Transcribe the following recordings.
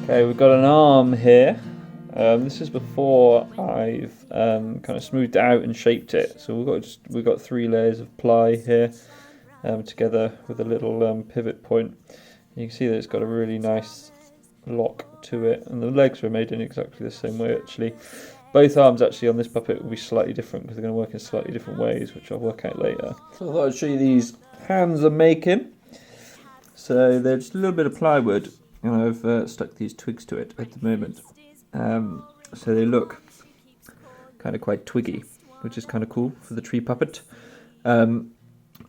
Okay, we've got an arm here. This is before I've kind of smoothed it out and shaped it. So we've got 3 layers of ply here, together with a little pivot point. You can see that it's got a really nice lock to it, and the legs were made in exactly the same way actually. Both arms actually on this puppet will be slightly different because they're going to work in slightly different ways, which I'll work out later. So I thought I'd show you these hands I'm making. So they're just a little bit of plywood, and I've stuck these twigs to it at the moment. So they look kind of quite twiggy, which is kind of cool for the tree puppet. I'm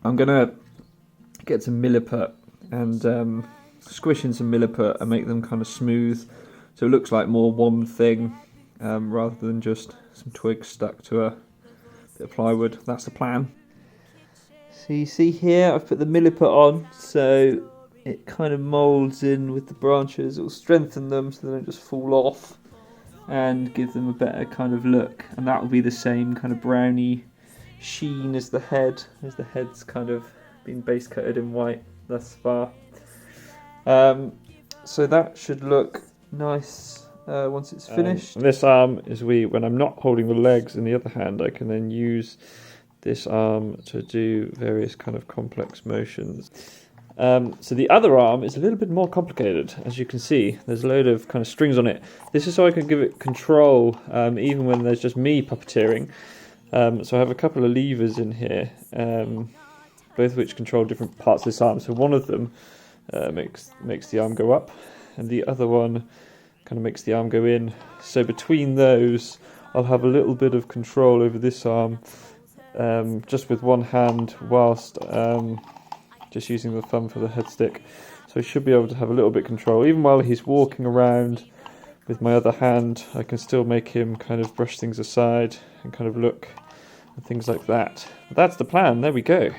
going to get some milliput and squish in some milliput and make them kind of smooth, so it looks like more one thing rather than just some twigs stuck to a bit of plywood. That's the plan. So you see here I've put the milliput on, so it kind of moulds in with the branches. It will strengthen them so they don't just fall off and give them a better kind of look, and that will be the same kind of browny sheen as the head, as the head's kind of been base coated in white thus far. So that should look nice once it's finished. And this arm is when I'm not holding the legs in the other hand, I can then use this arm to do various kind of complex motions. So the other arm is a little bit more complicated. As you can see, there's a load of kind of strings on it. This is so I can give it control even when there's just me puppeteering. So I have a couple of levers in here, both of which control different parts of this arm. So one of them makes the arm go up, and the other one kind of makes the arm go in. So between those, I'll have a little bit of control over this arm, just with one hand, whilst just using the thumb for the head stick. So I should be able to have a little bit of control. Even while he's walking around with my other hand, I can still make him kind of brush things aside and kind of look and things like that. But that's the plan. There we go.